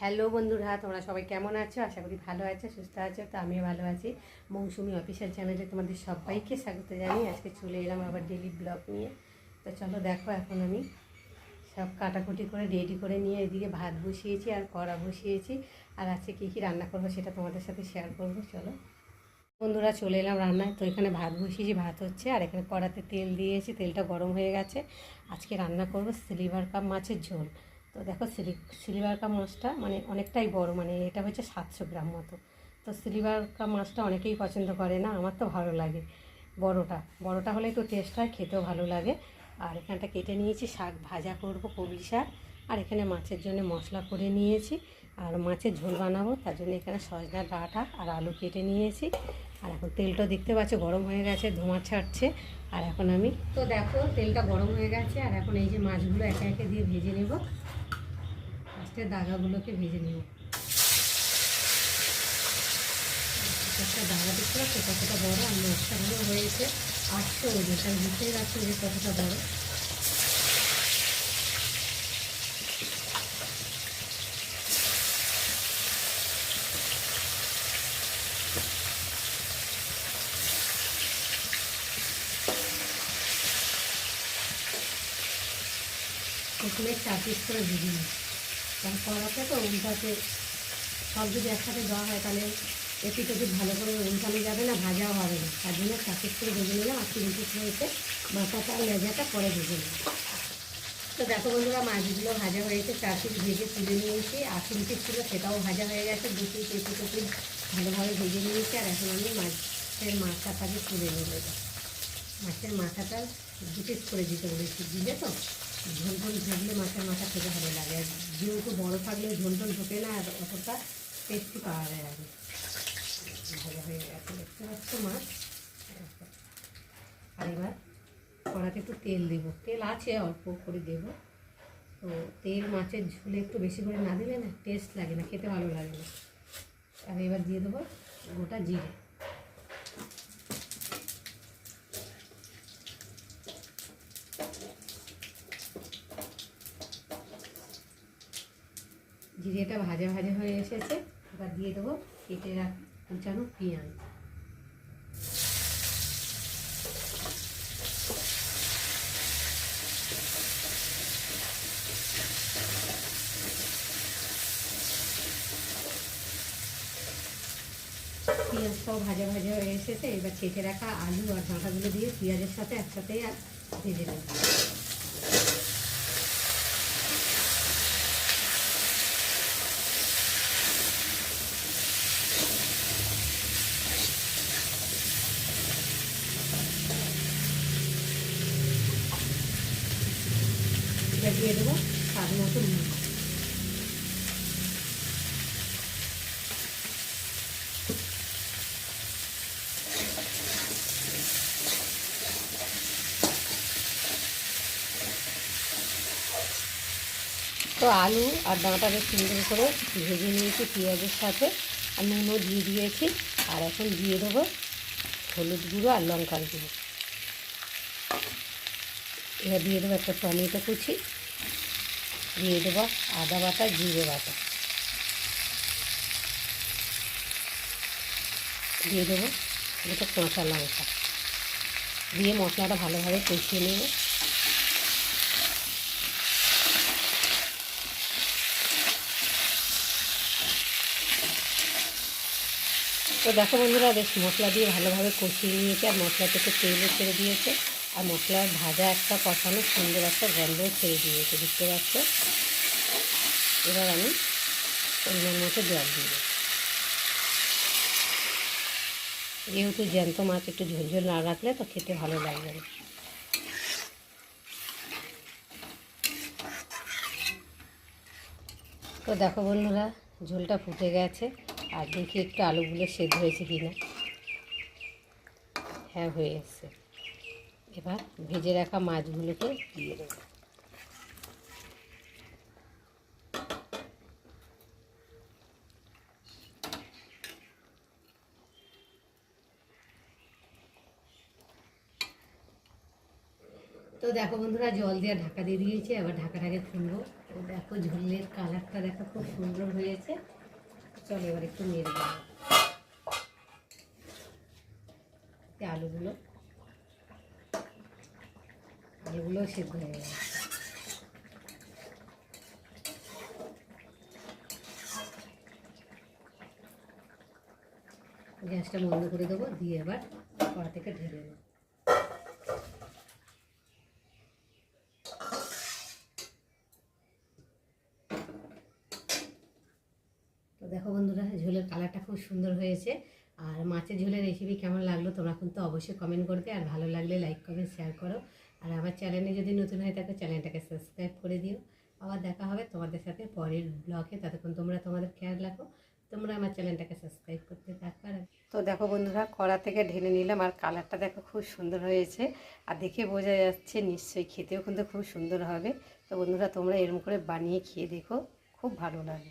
Hello বন্ধুরা, তোমরা সবাই কেমন আছো? আশা করি ভালো আছো, সুস্থ আছো। তো আমিও ভালো আছি। মৌসুমি অফিসিয়াল চ্যানেলে তোমাদের সবাইকে স্বাগত জানিয়ে আজকে চলে এলাম আবার ডেলি ব্লগ নিয়ে। তো চলো দেখো, এখন আমি সব কাটাকুটি করে রেডি করে নিয়ে এদিকে ভাত বসিয়েছি আর কড়া বসিয়েছি। আর আজকে কী কী রান্না করবো সেটা তোমাদের সাথে শেয়ার করবো। চলো বন্ধুরা, চলে এলাম রান্নায়। তো এখানে ভাত বসিয়েছি, ভাত হচ্ছে, আর এখানে কড়াতে তেল দিয়েছি, তেলটা গরম হয়ে গেছে। আজকে রান্না করবো সিলভার কাপ মাছের ঝোল। তো দেখো, সিলভার কাপ মাছটা মানে অনেকটাই বড়, মানে এটা হচ্ছে 700 গ্রাম মতো। তো সিলভার কাপ মাছটা অনেকেই পছন্দ করে না, আমার তো ভালো লাগে। বড়টা বড়টা হলে একটু টেস্ট হয়, খেতেও ভালো লাগে। আর এখানটা কেটে নিয়েছি, শাক ভাজা করব, কবি শাক। আর এখানে মাছের জন্য মশলা করে নিয়েছি, আর মাছের ঝোল বানাবো, তার জন্য এখানে সজনার ডাঁটা আর আলু কেটে নিয়েছি। আর এখন তেলটা দেখতে পাচ্ছ গরম হয়ে গেছে, ধোঁয়া ছাড়ছে। আর এখন আমি তো দেখো তেলটা গরম হয়ে গেছে, আর এখন এই যে মাছগুলো একে একে দিয়ে ভেজে নেব। ফার্স্টে দাগাগুলোকে ভেজে নেব। একটা দাগা দেখতে পাচ্ছ কতটা বড়, আর মাছটাগুলো হয়েছে 800 ওজন, তাই বুঝতেই পারছো যে কতটা বড়। প্রথমে 4 পিস করে ভেজে নিই, কারণ কড়াতে তো উল্টাতে সব যদি একসাথে দেওয়া হয় তাহলে এপিট ওপিট ভালো করে উল্টানো যাবে না, ভাজাও হবে না। তার জন্য 4 পিস করে ভেজে নিলাম, আর 3 পিস হয়েছে মাথাটা আর লেজাটা পরে ভেজে নিলাম। তো দেখো বন্ধুরা, মাছগুলো ভাজা হয়েছে, 4 পিস ভেজে তুলে নিয়েছি। আর 3 পিস ছিল সেটাও ভাজা হয়ে গেছে, 2 পিস এপিট ওপিট ভালোভাবে ভেজে নিয়েছি। আর এখন আমি মাছের মাথাটাকে তুলে নেব। মাছের মাথাটা 2 পিস করে দিতে বলেছি, দিলে তো ঝোল ঝোল ঢুকলে মাছের মাথা খেতে ভালো লাগে। আর যেহেতু বড় থাকলে ঝোল ঝোল ঢোকে না, আর অতটা টেস্টি পাওয়া যায় আর ভাজা হয়ে গেছে, দেখতে পাচ্ছ মাছ। আর এবার কড়াতে একটু তেল দেবো, তেল আছে অল্প করে দেবো। তো তেল মাছের ঝোলে একটু বেশি করে না দিলে না টেস্ট লাগে না, খেতে ভালো লাগে না। আর এবার দিয়ে দেবো গোটা জিরে। জিরেটা ভাজা ভাজা হয়ে এসেছে, এবার দিয়ে দেবো কেটে রাখা কুচানো পেঁয়াজ। পেঁয়াজটাও ভাজা ভাজা হয়ে এসেছে, এবার কেটে রাখা আলু আর ডাঁটাগুলো দিয়ে পেঁয়াজের সাথে একসাথেই আর ভেজে নেব। এবার দিয়ে দেবো স্বাদ মতো নুন। তো আলু আর ডাঁটাকে সুন্দর করে ভেজে নিয়েছি পেঁয়াজের সাথে, আর নুনও দিয়ে দিয়েছি। আর এখন দিয়ে দেবো হলুদ গুঁড়ো আর লঙ্কার গুঁড়ো। এবার দিয়ে দেবো একটা টমেটো কুচি, দিয়ে দেবো আদা বাটা, জিরে বাটা, দিয়ে দেবো দুটো কাঁচা লঙ্কা, দিয়ে মশলাটা ভালোভাবে কষিয়ে নেব। তো দেখো বন্ধুরা, বেশ মশলা দিয়ে ভালোভাবে কষিয়ে নিয়েছে, আর মশলা থেকে তেলও ছেড়ে দিয়েছে, আর মশলার ভাজা একটা কষানো সুন্দর একটা গন্ধও ছেড়ে দিয়েছে, দেখতে পাচ্ছ। এবার আমি পরিমাণ মতো জল দিব। যেহেতু জ্যান্ত মাছ, একটু ঝোলঝোল না রাখলে তো খেতে ভালো লাগবে না। তো দেখো বন্ধুরা, ঝোলটা ফুটে গেছে, আর দেখি একটু আলুগুলো সেদ্ধ হয়েছে কি না। হ্যাঁ, হয়ে এসছে। এবার ভেজে রাখা মাছগুলোকে দিয়ে দেবো। তো দেখো বন্ধুরা, জল দিয়ে ঢাকা দিয়ে দিয়েছি, আবার ঢাকাটাকে খুলবো। তো দেখো ঝোলের কালারটা দেখো খুব সুন্দর হয়েছে। চলো এবার একটু নেড়ে দেবো আলুগুলো সিদ্ধ হয়ে গেছে। গ্যাসটা বন্ধ করে দেবো, দিয়ে এবার কড়া থেকে ঢেলে দেবো। তো দেখো বন্ধুরা, ঝোলের কালারটা খুব সুন্দর হয়েছে। আর মাছের ঝোলের রেসিপি কেমন লাগলো তোমরা কিন্তু অবশ্যই কমেন্ট করবে, আর ভালো লাগলে লাইক কমেন্ট শেয়ার করো। আর আমার চ্যানেলে যদি নতুন হয়ে থাকো চ্যানেলটাকে সাবস্ক্রাইব করে দিও। আবার দেখা হবে তোমাদের সাথে পরের ব্লগে, ততক্ষণ তোমরা তোমাদের খেয়াল রাখো। তোমরা আমার চ্যানেলটাকে সাবস্ক্রাইব করতে থাকো। তো দেখো বন্ধুরা, কড়া থেকে ঢেলে নিলাম, আর কালারটা দেখো খুব সুন্দর হয়েছে। আর দেখে বোঝা যাচ্ছে নিশ্চয়ই খেতেও কিন্তু খুব সুন্দর হবে। তো বন্ধুরা, তোমরা এরকম করে বানিয়ে খেয়ে দেখো, খুব ভালো লাগে।